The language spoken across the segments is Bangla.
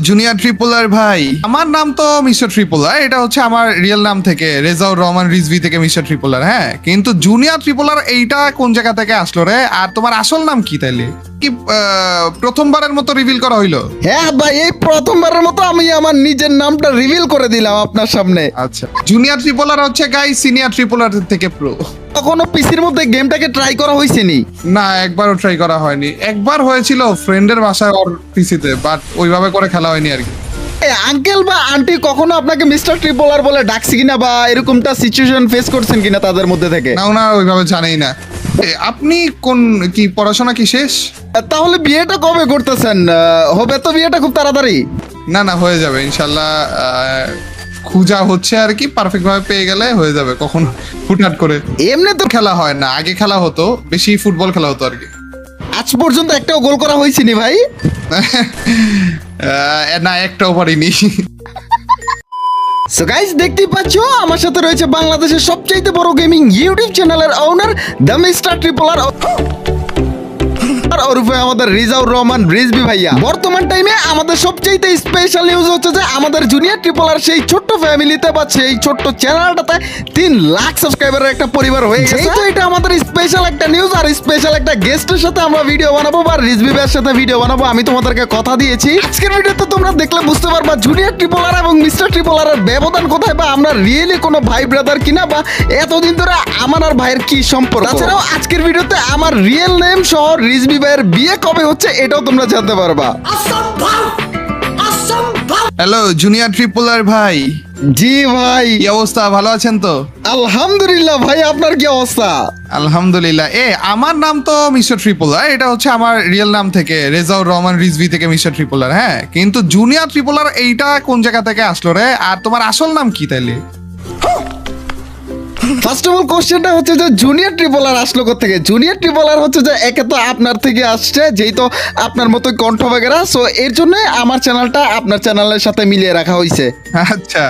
জুনিয়র ট্রিপলার ভাই, আমার নাম তো মিস্টার ট্রিপলার, এটা হচ্ছে আমার রিয়েল নাম থেকে রেজাউর রহমান রিজভি থেকে মিস্টার ট্রিপলার। হ্যাঁ, কিন্তু জুনিয়র ট্রিপলার এইটা কোন জায়গা থেকে আসলো রে? আর তোমার আসল নাম কি তাইলে? কি প্রথমবারের মতো রিভিল করা হইলো? হ্যাঁ ভাই, এই প্রথমবারের মতো আমি আমার নিজের নামটা রিভিল করে দিলাম আপনার সামনে। আচ্ছা, জুনিয়র ট্রিপলার হচ্ছে গাইস সিনিয়র ট্রিপলার থেকে প্রো। কখনো পিসির মধ্যে গেমটাকে ট্রাই করা হয়েছে নি? না, একবারও ট্রাই করা হয়নি। একবার হয়েছিল ফ্রেন্ডের বাসায় ওর পিসিতে, বাট ওইভাবে করে খেলা হয়নি আর কি। আঙ্কেল বা আন্টি কখনো আপনাকে মিস্টার ট্রিপলার বলে ডাকছি কিনা, বা এরকমটা সিচুয়েশন ফেস করছেন কিনা তাদের মধ্যে থেকে? না, ওনারা ওইভাবে জানেই না। আপনি কোন কি পড়াশোনা কি শেষ? তাহলে বিয়েটা কবে করতেছেন? হবে তো বিয়েটা খুব তাড়াতাড়ি? না, হয়ে যাবে ইনশাল্লাহ। খুঁজা হচ্ছে আর কি, পারফেক্ট ভাবে পেয়ে গেলে হয়ে যাবে। কখন হুটহাট করে এমনি তো খেলা হয় না, আগে খেলা হতো, বেশি ফুটবল খেলা হতো আর কি। আজ পর্যন্ত একটাও গোল করা হয়েছে নি ভাই? না, একটাও পারিনি। সো গাইস, দেখতেই পাচ্ছ আমার সাথে রয়েছে বাংলাদেশের সবচাইতে বড় গেমিং ইউটিউব চ্যানেলের ওনার দ্য মিস্টার ট্রিপলার, ওরফে আমাদের রেজাউর রহমান রিজভি ভাইয়া। বর্তমান টাইমে আমাদের সবচাইতে স্পেশাল নিউজ হচ্ছে যে আমাদের জুনিয়র ট্রিপলার সেই ছোট্ট ফ্যামিলিতে বা সেই ছোট্ট চ্যানেলটাতে 3 লাখ সাবস্ক্রাইবারের একটা পরিবার হয়ে গেছে। তো এটা আমাদের স্পেশাল একটা নিউজ, আর স্পেশাল একটা গেস্টের সাথে আমরা ভিডিও বানাবো বা রিজভি ভাইয়ের সাথে ভিডিও বানাবো। আমি তোমাদেরকে কথা দিয়েছি, আজকের ভিডিওতে তোমরা দেখলে বুঝতে পারবা জুনিয়র ট্রিপলার এবং মিস্টার ট্রিপলারের ব্যবধান কোথায়, বা আমরা রিয়েলি কোনো ভাই ব্রাদার কিনা, বা এতদিন ধরে আমার আর ভাইয়ের কি সম্পর্ক। তাছাড়াও আজকের ভিডিওতে আমার রিয়েল নেম সহ রিজভি ভাইয়ের বিয়ে কবে হচ্ছে এটাও তোমরা জানতে পারবা। হ্যালো জুনিয়র ট্রিপলার ভাই। জি ভাই, কি অবস্থা, ভালো আছেন তো? আলহামদুলিল্লাহ ভাই, আপনার কি অবস্থা? আলহামদুলিল্লাহ। আমার নাম তো মিস্টার ট্রিপলার, এটা হচ্ছে আমার রিয়েল নাম থেকে রেজাউর রহমান রিজভি থেকে মিস্টার ট্রিপলার। হ্যাঁ, কিন্তু জুনিয়র ট্রিপলার এইটা কোন জায়গা থেকে আসলো রে? আর তোমার আসল নাম কি তাইলে? ফার্স্ট অফ অল কোশ্চেনটা হচ্ছে যে জুনিয়র ট্রিপলার আসলো কোত্থেকে? জুনিয়র ট্রিপলার হচ্ছে যে একে তো আপনার থেকে আসছে, যেই তো আপনার মতো কণ্ঠ বাগেরা, সো এর জন্য আমার চ্যানেলটা আপনার চ্যানেলের সাথে মিলিয়ে রাখা হয়েছে। আচ্ছা।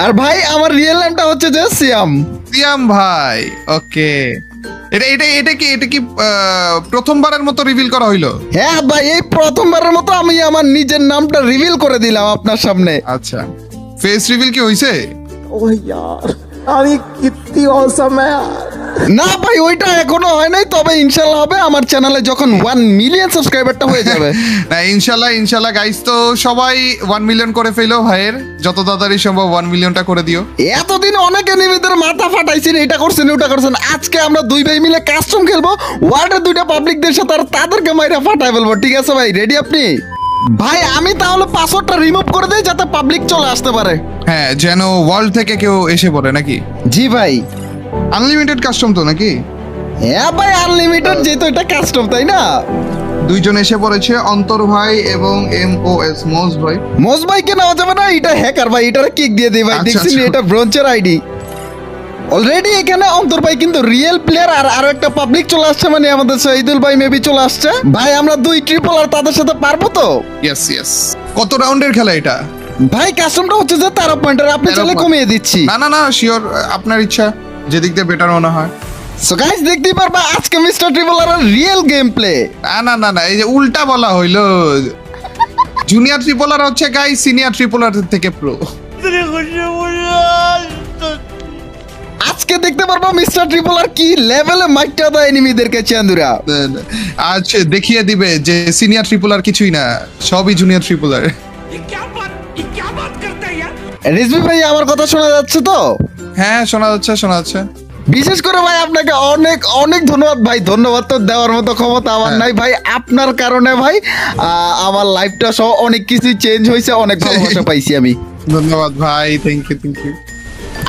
আর ভাই আমার রিয়েল নামটা হচ্ছে যে সিয়াম। সিয়াম ভাই, ওকে। এটা কি প্রথমবারের মতো রিভিল করা হইলো? হ্যাঁ ভাই, এই প্রথমবারের মতো আমি আমার নিজের নামটা রিভিল করে দিলাম আপনার সামনে। আচ্ছা, ফেস রিভিল কি হইছে? ओह यार अरे कितनी औसम है यार। না ভাই, ওইটা এখনো হয় নাই, তবে ইনশাল্লাহ হবে আমার চ্যানেলে যখন 1 মিলিয়ন সাবস্ক্রাইবারটা হয়ে যাবে। না, ইনশাল্লাহ গাইস, তো সবাই 1 মিলিয়ন করে ফেলো ভাইয়ের, যত তাড়াতাড়ি সম্ভব 1 মিলিয়নটা করে দিও। এতদিন অনেক এনিমিদের মাথা ফাটাইছেন, এটা করছেন ওটা করছেন, আজকে আমরা 2 ভাই মিলে কাস্টম খেলবো ওয়ার্ল্ডের 2টা পাবলিকদের সাথে, আর তাদেরকে মাইরা ফাটাই ফেলবো। ঠিক আছে ভাই, রেডি আপনি? ভাই আমি তাহলে পাসওয়ার্ডটা রিমুভ করে দেই যাতে পাবলিক চলে আসতে পারে। হ্যাঁ, যেন ওয়ার্ল্ড থেকে কেউ এসে পড়ে নাকি? জি ভাই। আনলিমিটেড কাস্টম তো নাকি? হ্যাঁ ভাই, আনলিমিটেড, যেহেতু এটা কাস্টম, তাই না? 2 জন এসে পড়েছে, অন্তর ভাই এবং MOS মোজ ভাই। মোজ ভাইকে নেওয়া যাবে না, এটা হ্যাকার ভাই, এটারে কিক দিয়ে দিই ভাই। আচ্ছা, দেখছেন আচ্ছা। এটা ব্রোঞ্জের আইডি। অলরেডি এখানে অন্তর ভাই কিন্তু রিয়েল প্লেয়ার, আর আরো একটা পাবলিক চলে আসছে, মানে আমাদের শহীদুল ভাই মেবি চলে আসছে। ভাই আমরা 2 ট্রিপলার তাদের সাথে পারবো তো? ইয়েস। কত রাউন্ডের খেলা এটা? ভাই কাস্টমটা হচ্ছে যে 13 পয়েন্টের, আপনি 13 চাইলে point। কমিয়ে দিচ্ছি। না, শিওর, আপনার ইচ্ছা, যেদিক দিয়ে বেটার মনে হয়। সো গাইস, দেখতেই পারবা আজকে মিস্টার ট্রিপলারের রিয়েল গেম প্লে। না, এই যে উল্টা বলা হইলো। জুনিয়র ট্রিপলার হচ্ছে গাইস সিনিয়র ট্রিপলার থেকে প্রো। আজকে দেখতে পারবা মিস্টার ট্রিপলার কি লেভেলে মাইকটা দেয় এনিমিদেরকে চান্দুরা। আজ দেখিয়ে দিবে যে সিনিয়র ট্রিপলার কিছুই না, সবই জুনিয়র ট্রিপলার। ये क्या बात करता है यार। রিজভি ভাই আমার কথা শোনা যাচ্ছে তো? হ্যাঁ, শোনা যাচ্ছে। বিশেষ করে ভাই আপনাকে অনেক অনেক ধন্যবাদ ভাই। ধন্যবাদ তো দেওয়ার মতো ক্ষমতা আমার নাই ভাই। আপনার কারণে ভাই আমার লাইফটা সহ অনেক কিছু চেঞ্জ হয়েছে, অনেক ভালোবাসা পাইছি আমি। ধন্যবাদ ভাই, থ্যাংক ইউ।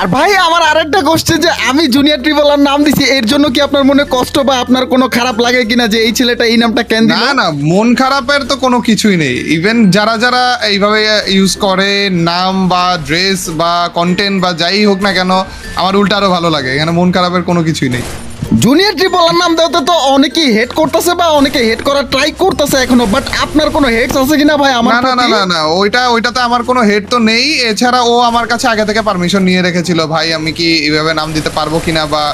আর ভাই আমার আরেকটা কোশ্চেন, যে আমি জুনিয়র ট্রিপলার নাম দিছি, এর জন্য কি আপনার মনে কষ্ট বা আপনার কোনো খারাপ লাগে কিনা, যে এই ছেলেটা এই নামটা কেন দিল? না, মন খারাপের তো কোনো কিছুই নেই। ইভেন যারা এইভাবে ইউজ করে নাম বা ড্রেস বা কন্টেন্ট বা যাই হোক না কেন, আমার উল্টা আরো ভালো লাগে। এখানে মন খারাপের কোনো কিছুই নেই। জুনিয়র ট্রিপলার নাম দেওয়াতে তো অনেকেই হেড করতেছে বা অনেকে হেড করার ট্রাই করতেছে এখনো, বাট আপনার কোনো হেডস আছে কিনা ভাই আমার প্রতি? না, ওইটাতে আমার কোনো হেড তো নেই। এছাড়া ও আমার কাছে আগে থেকে পারমিশন নিয়ে রেখেছিল, ভাই আমি কি এইভাবে নাম দিতে পারবো কিনা, বা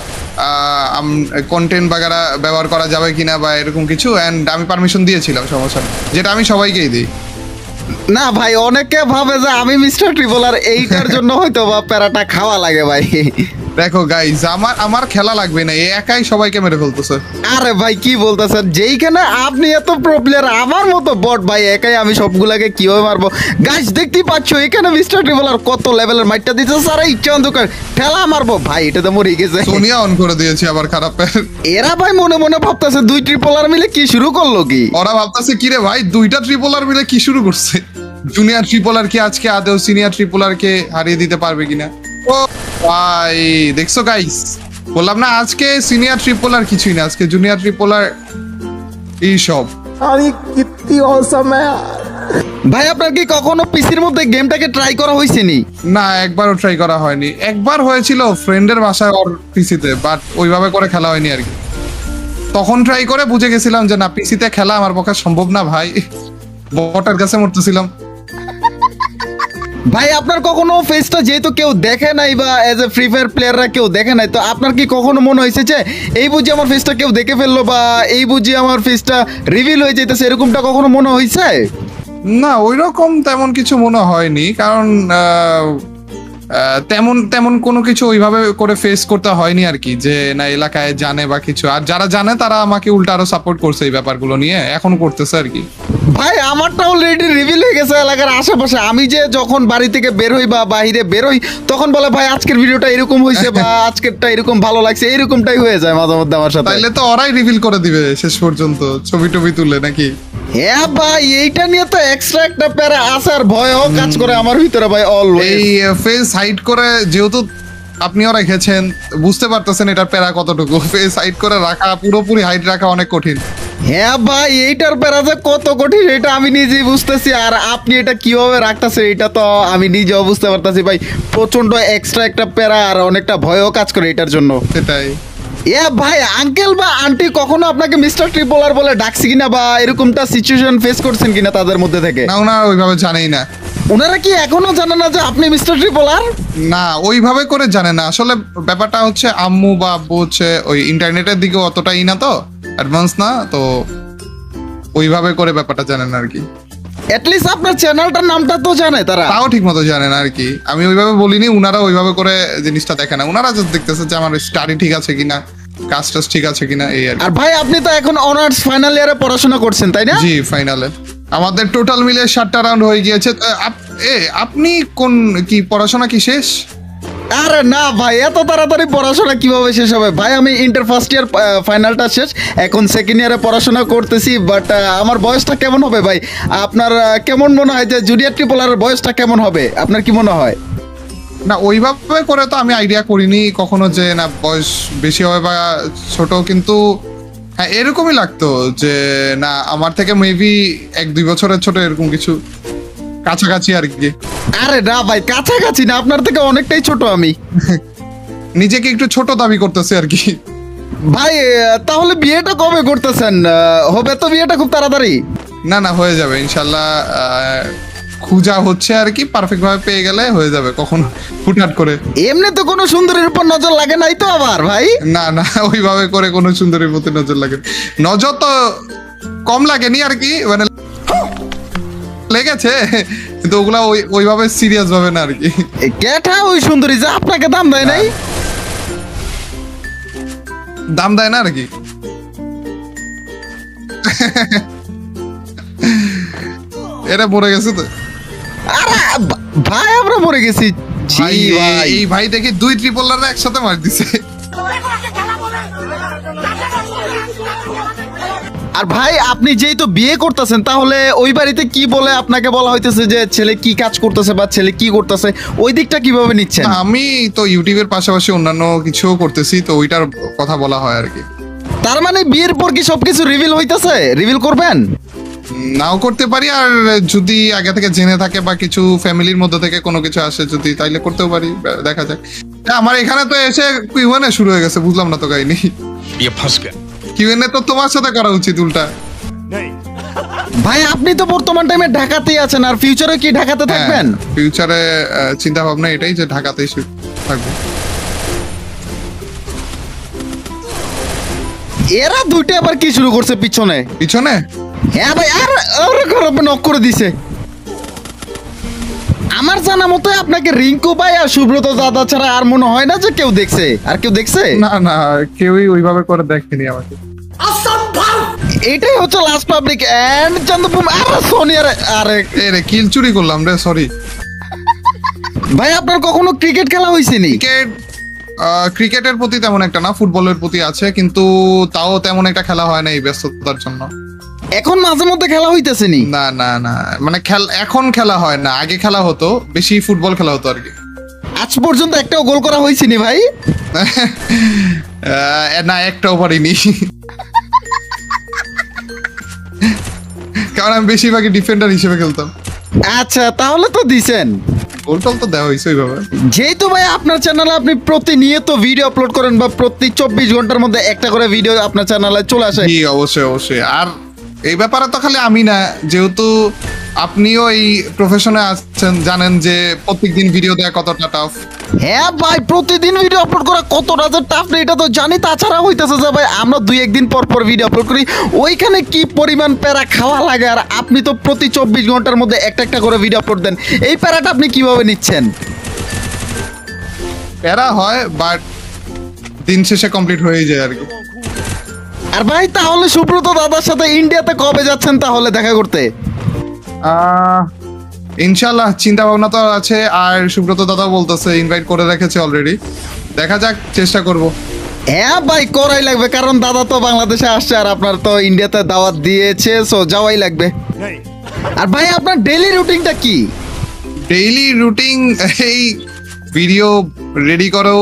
কন্টেন্ট বাগেরা ব্যবহার করা যাবে কিনা, বা এরকম কিছু, অ্যান্ড আমি পারমিশন দিয়েছিলাম, সমস্যা নেই, যেটা আমি সবাইকেই দিই। না ভাই, অনেকে ভাবে যে আমি মিস্টার ট্রিপলার, এইটার জন্য হয়তো বা প্যারাটা খাওয়া লাগে ভাই। দেখো গাইজ, আমার খেলা লাগবে না, এ একাই সবাইকে মেরে ফেলতেছে। আরে ভাই কি বলতেছেন, যেইখানে আপনি এত প্রো প্লেয়ার, আমার মতো বট ভাই একাই আমি সবগুলাকে কিভাবে মারবো? গাইস দেখতেই পাচ্ছ এখানে মিস্টার ট্রিপলার কত লেভেলের মাইটটা দিচ্ছে, স্যার ইচ্ছা অন্ধকার ঠেলা মারবো ভাই, এটা তো মরে গেছে। সোনিয়া অন করে দিয়েছি আবার খারাপ। এরা ভাই মনে মনে ভাবতেছে দুই ট্রিপলার মিলে কি শুরু করলো কি? ওরা ভাবতেছে কি রে ভাই, দুইটা ট্রিপলার মিলে কি শুরু করছে? জুনিয়র ট্রিপলার কি আজকে আদেও সিনিয়র ট্রিপলার কে হারিয়ে দিতে পারবে কিনা? ও ভাই দেখছো গাইস, বললাম না আজকে সিনিয়র ট্রিপলার কিছুই না, আজকে জুনিয়র ট্রিপলার এই সব। अरे कितनी औसम है यार। ভাই আপনার কি কখনো পিসির মধ্যে গেমটাকে ট্রাই করা হয়েছে নি? না, একবারও ট্রাই করা হয়নি। একবার হয়েছিল ফ্রেন্ডের বাসায় ওর পিসিতে, বাট ওইভাবে করে খেলা হয়নি আর কি। তখন ট্রাই করে বুঝে গেছিলাম যে না, পিসিতে খেলা আমার পক্ষে সম্ভব না ভাই, বটার কাছে মরতেছিলাম। ভাই আপনার কখনো ফেসটা যেহেতু কেউ দেখে নাই বা এজ এ ফ্রি ফায়ার প্লেয়াররা কেউ দেখে নাই, তো আপনার কি কখনো মনে হয়েছে যে এই বুঝি আমার ফেসটা কেউ দেখে ফেললো বা এই বুঝি আমার ফেসটা রিভিল হয়ে যেতেছে, এরকমটা কখনো মনে হয়েছে? না, ওই রকম তেমন কিছু মনে হয়নি, কারণ তেমন কোনো কিছু ওইভাবে করে ফেস করতে হয়নি আর কি, যে না এলাকায় জানে বা কিছু। আর যারা জানে তারা আমাকে উল্টা আরো সাপোর্ট করছে এই ব্যাপারগুলো নিয়ে, এখন করতেছে আর কি। ভাই আমারটা অলরেডি রিভিল হয়ে গেছে এলাকার আশেপাশে। আমি যে যখন বাড়ি থেকে বের হই বা বাইরে বের হই, তখন বলে ভাই আজকের ভিডিওটা এরকম হয়েছে বা আজকেরটা এরকম ভালো লাগছে, এরকমটাই হয়ে যায় মাঝে মধ্যে আমার সাথে। তাইলে তো ওরাই রিভিল করে দিবে শেষ পর্যন্ত ছবি টবি তুলে নাকি? হ্যাঁ ভাই, এইটা নিয়ে তো এক্সট্রা একটা প্যারা আছে আর ভয়ও কাজ করে আমার ভিতরে ভাই অলওয়েজ। এই ফেস হাইড করে যেহেতু আপনিও রেখেছেন, বুঝতে পারতেছেন এটার প্যারা কতটুকু। ফেস হাইড করে রাখা, পুরোপুরি হাইড রাখা অনেক কঠিন। হ্যাঁ ভাই, এইটার প্যারা যে কত কঠিন এটা আমি নিজেই বুঝতেছি, আর আপনি এটা কিভাবে রাখতেছেন এটা তো আমি নিজেও বুঝতে পারতেছি ভাই। প্রচন্ড এক্সট্রা একটা প্যারা আর অনেকটা ভয়ও কাজ করে এটার জন্য। সেটাই। এ ভাই আঙ্কেল বা আন্টি কখনো আপনাকে মিস্টার ট্রিপলার বলে ডাকছি কিনা বা এরকমটা সিচুয়েশন ফেস করছেন কিনা তাদের মধ্যে থেকে? না, ওনারা ওইভাবে জানেই না। ওনারা কি এখনো জানে না যে আপনি মিস্টার ট্রিপলার? না, ওইভাবে করে জানে না। আসলে ব্যাপারটা হচ্ছে আম্মু বা আব্বু হচ্ছে ওই ইন্টারনেটের দিকে অতটাই না, তো অ্যাডভান্স না, তো ওইভাবে করে ব্যাপারটা জানে না আর কি। অ্যাটলিস্ট আপনার চ্যানেলটার নামটা তো জানে তারা। তাও ঠিক মতো জানে না আর কি। আমি ওইভাবে বলিনি, উনারা ওইভাবে করে জিনিসটা দেখে না। উনারা জাস্ট দেখতেছে যে আমার স্টাডি ঠিক আছে কিনা, কাজ টাজ ঠিক আছে কিনা, এই আর কি। আর ভাই আপনি তো এখন অনার্স ফাইনাল ইয়ারে পড়াশোনা করছেন তাই না? জি, ফাইনালে আমাদের টোটাল মিলে 7টা রাউন্ড হয়ে গিয়েছে। আপনি কোন কি পড়াশোনা কি শেষ? আরে না ভাই, এত তাড়াতাড়ি পড়াশোনা কিভাবে শেষ হবে ভাই? আমি ইন্টার ফার্স্ট ইয়ার ফাইনালটা শেষ, এখন সেকেন্ড ইয়ারে পড়াশোনা করতেছি। বাট আমার বয়সটা কেমন হবে ভাই? আপনার কেমন মনে হয় যে জুনিয়র ট্রিপলারের বয়সটা কেমন হবে? আপনার কি মনে হয়? না, ওইভাবে করে তো আমি আইডিয়া করিনি কখনো যে না বয়স বেশি হবে বা ছোট, কিন্তু হ্যাঁ এরকমই লাগতো যে না আমার থেকে মেবি 1-2 বছরের ছোট, এরকম কিছু কাছাকাছি আর কি। আরে না ভাই, কাছাকাছি না, আপনার থেকে অনেকটাই ছোট আমি। নিজেকে একটু ছোট দাবি করতেছে আর কি। ভাই তাহলে বিয়েটা কবে করতেছেন? হবে তো বিয়েটা খুব তাড়াতাড়ি? না না, হয়ে যাবে ইনশাল্লাহ। খুঁজা হচ্ছে আর কি, পারফেক্ট ভাবে পেয়ে গেলে হয়ে যাবে কখনো হুটহাট করে। এমনি তো কোনো সুন্দরীর উপর নজর লাগে নাই তো আবার ভাই? না না, ওইভাবে করে কোনো সুন্দরীর প্রতি নজর লাগে, নজর তো কম লাগেনি আর কি, মানে লেগেছে, কিন্তু ওগুলা ওইভাবে সিরিয়াস ভাবে না আর কি। কেটা ওই সুন্দরী যে আপনাকে দাম দেয় নাই? দাম দেয় না আর কি। এরা মরে গেছে তো আরে ভাই আমরা মরে গেছি। ছি ভাই, ভাই। এই ভাই দেখি 2 ট্রিপলাররা একসাথে মার দিছে। আর ভাই আপনি যেহেতু বিয়ে করতেছেন, তাহলে ওই বাড়িতে কি বলে আপনাকে বলা হইতেছে যে ছেলে কি কাজ করতেছে বা ছেলে কি করতেছে, ওই দিকটা কিভাবে নিচ্ছেন? আমি তো ইউটিউবের পাশাপাশি অন্যান্য কিছুও করতেছি, তো ওইটার কথা বলা হয় আর কি। তার মানে বিয়ের পর কি সবকিছু রিভিল হইতাছে? রিভিল করবেন? নাও করতে পারি, আর যদি আগে থেকে জেনে থাকে বা কিছু ফ্যামিলির মধ্যে থেকে কোনো কিছু আসে যদি, তাইলে করতেও পারি, দেখা যাক। আমার এখানে তো এসে কিউএনএ শুরু হয়ে গেছে, বুঝলাম না তো কাহিনী। ये फंस गया কিউএনএ তো তোমার সাথে করা উচিত উল্টা। ভাই আপনি তো বর্তমান টাইমে ঢাকাতেই আছেন, আর ফিউচারে কি ঢাকাতে থাকবেন? ফিউচারে চিন্তা ভাবনা এটাই যে ঢাকাতেই থাকবো। এরা দুইটা আবার কি শুরু করছে পিছনে? পিছনে হ্যাঁ ভাই, আর খারাপ নক করে দিছে। আমার জানা মতো আপনাকে রিঙ্কু ভাই আর সুব্রত দাদা ছাড়া আর মনে হয় না যে কেউ দেখছে। আর কেউ দেখছে? না না, কেউই ওইভাবে করে দেখেনি আমাকে। এটাই হচ্ছে লাস্ট পাবলিক এন্ড চন্দ্রপুর। আরে সোনি, আরে এ রে, কিল চুরি করলাম রে, সরি। ভাই আপনার কখনো ক্রিকেট খেলা হয়েছে নি? ক্রিকেটের প্রতি তেমন একটা না, ফুটবলের প্রতি আছে, কিন্তু তাও তেমন একটা খেলা হয় না এই ব্যস্ততার জন্য। এখন মাঝে মধ্যে খেলা হইতেছে নি? না না না, মানে এখন খেলা হয় না, আগে খেলা হতো, বেশি ফুটবল খেলা হতো আর কি। আজ পর্যন্ত একটাও গোল করা হয়েছে নি ভাই? না, একটাও পারিনি। কারণ আমি বেশিরভাগই ডিফেন্ডার হিসেবে খেলতাম। আচ্ছা, তাহলে তো দিছেন। গোল টোল তো দেওয়া হয়েছে ওইভাবে। যেহেতু ভাই আপনার চ্যানেলে আপনি প্রতিনিয়ত ভিডিও আপলোড করেন বা প্রতি 24 ঘন্টার মধ্যে একটা করে ভিডিও আপনার চ্যানেলে চলে আসে। জি, অবশ্যই অবশ্যই। আর এই ব্যাপারে তো খালি আমি না, যেহেতু আপনিও এই প্রফেশনে আছেন, জানেন যে প্রত্যেকদিন ভিডিও দেওয়া কতটা টাফ। হ্যাঁ ভাই, প্রতিদিন ভিডিও আপলোড করা কতটা যে টাফ না এটা তো জানি। তাছাড়া হইতেছে যে ভাই আমরা 2-1 দিন পর পর ভিডিও আপলোড করি, ওইখানে কি পরিমাণ প্যারা খাওয়া লাগে। আর আপনি তো প্রতি 24 ঘন্টার মধ্যে একটা একটা করে ভিডিও আপলোড দেন, এই প্যারাটা আপনি কিভাবে নিচ্ছেন? প্যারা হয়, বাট দিন শেষে কমপ্লিট হয়ে যায় আর কি। আর ভাই তাহলে সুব্রত দাদার সাথে ইন্ডিয়াতে কবে যাচ্ছেন তাহলে দেখা করতে? ইনশাল্লাহ চিন্তা ভাবনা তো আছে, আর সুব্রত দাদাও বলতেছে, ইনভাইট করে রেখেছে অলরেডি। দেখা যাক, চেষ্টা করব। হ্যাঁ ভাই, করাই লাগবে, কারণ দাদা তো বাংলাদেশে আসছে আর আপনার তো ইন্ডিয়াতে দাওয়াত দিয়েছে, সো যাওয়াই লাগবে। আর ভাই আপনার ডেইলি রুটিনটা কি? ডেইলি রুটিন এই ভিডিও রেডি করো,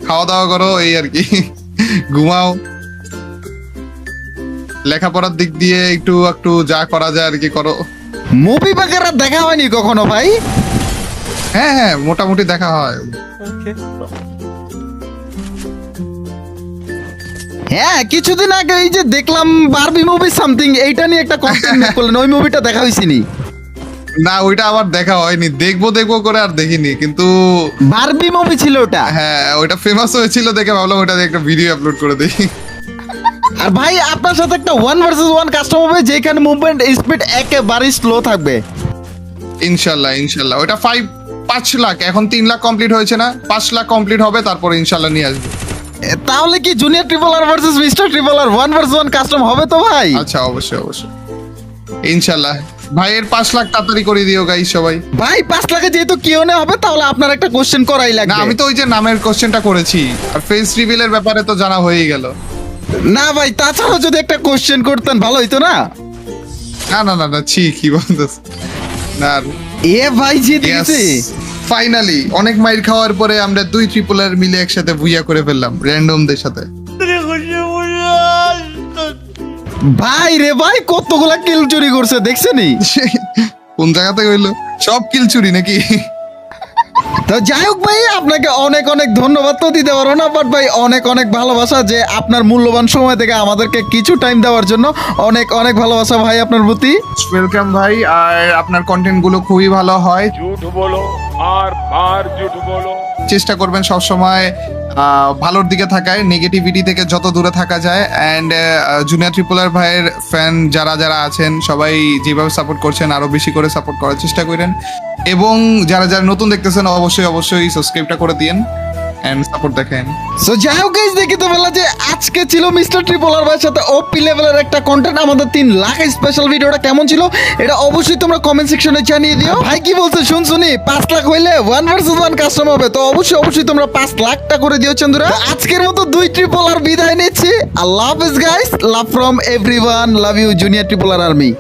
খাওয়া দাওয়া করো, এই আর কি। ঘুমাও, লেখাপড়ার দিক দিয়ে একটু একটু যা করা যায় আর কি করো। মুভি বাগেরা দেখা হয়নি কখনো ভাই? হ্যাঁ হ্যাঁ, মোটামুটি দেখা হয়। হ্যাঁ, কিছুদিন আগে এই যে দেখলাম বারবি মুভি সামথিং, এইটা নিয়ে একটা কন্টেন্ট মেক করলেন, ওই মুভিটা দেখা হয়েছে নি? না, ওইটা আবার দেখা হয়নি, দেখবো দেখবো করে আর দেখিনি, কিন্তু বারবি মুভি ছিল ওটা। হ্যাঁ, ওইটা ফেমাস হয়েছিল দেখে ভাবলাম ওইটা দিয়ে একটা ভিডিও আপলোড করে দিই। আর ভাই আপনার সাথে একটা 1 ভার্সেস 1 কাস্টম হবে, যেখানে মুভমেন্ট স্পিড একেবারে স্লো থাকবে। ইনশাল্লাহ ইনশাল্লাহ। ওইটা 5 লাখ, এখন 3 লাখ কমপ্লিট হয়েছে না, 5 লাখ কমপ্লিট হবে, তারপরে ইনশাল্লাহ নিয়ে আসবে। তাহলে কি জুনিয়র ট্রিপল আর ভার্সেস মিস্টার ট্রিপল আর 1 ভার্সেস 1 কাস্টম হবে তো ভাই? আচ্ছা, অবশ্যই অবশ্যই, ইনশাল্লাহ। ভাইয়ের 5 লাখ তাড়াতাড়ি করে দিও গাইস সবাই। ভাই 5 লাখে যেহেতু কিওনে হবে, তাহলে আপনার একটা কোশ্চেন করাই না, লাগবে। আমি তো ওই যে নামের কোশ্চেনটা করেছি, আর ফেস রিভিলের ব্যাপারে তো জানা হয়েই গেল। না ভাই, তাছাড়া যদি একটা কোশ্চেন করতেন ভালো হইতো না? না না না না, ছি, কি বলতেছ না। এ ভাই জিতে গেছে ফাইনালি অনেক মাইর খাওয়ার পরে আমরা 2 ট্রিপলার মিলে একসাথে ভুইয়া করে ফেললাম র্যান্ডমদের সাথে। ভাই রে ভাই, কতগুলা কিল চুরি করছে দেখছেনি? কোন জায়গা থেকে হইলো? সব কিল চুরি নাকি? তো যাই হোক ভাই, আপনাকে অনেক অনেক ধন্যবাদ তো দিতে পারবো না, বাট ভাই অনেক অনেক ভালোবাসা যে আপনার মূল্যবান সময় থেকে আমাদেরকে কিছু টাইম দেওয়ার জন্য। অনেক অনেক ভালোবাসা ভাই আপনার প্রতি। ওয়েলকাম ভাই, আর আপনার কন্টেন্ট গুলো খুবই ভালো হয়। झूठ बोलो और बार झूठ बोलो। চেষ্টা করবেন সব সময় ভালোর দিকে থাকায়, নেগেটিভিটি থেকে যত দূরে থাকা যায়। অ্যান্ড জুনিয়র ট্রিপলার ভাইয়ের ফ্যান যারা যারা আছেন, সবাই যেভাবে সাপোর্ট করছেন আরো বেশি করে সাপোর্ট করার চেষ্টা করেন, এবং যারা যারা নতুন দেখতেছেন অবশ্যই অবশ্যই সাবস্ক্রাইবটা করে দিয়েন এন্ড সাপোর্ট দেখেন। সো যাই হোক গাইস, দেখি তো বলা যে আজকে ছিল মিস্টার ট্রিপলার ভাইয়ের সাথে ওপি লেভেলের একটা কন্টেন্ট। আমাদের 3 লাখ স্পেশাল ভিডিওটা কেমন ছিল এটা অবশ্যই তোমরা কমেন্ট সেকশনে জানিয়ে দিও। ভাই কি বলছে শুনি 5 লাখ হইলে 1 ভার্সেস 1 কাস্টম হবে, তো অবশ্যই অবশ্যই তোমরা 5 লাখটা করে দিও চন্দ্রা। আজকের মতো 2 ট্রিপলার বিদায় নিচ্ছি। আল্লাহ হাফেজ guys, love from everyone, love you junior tripler army.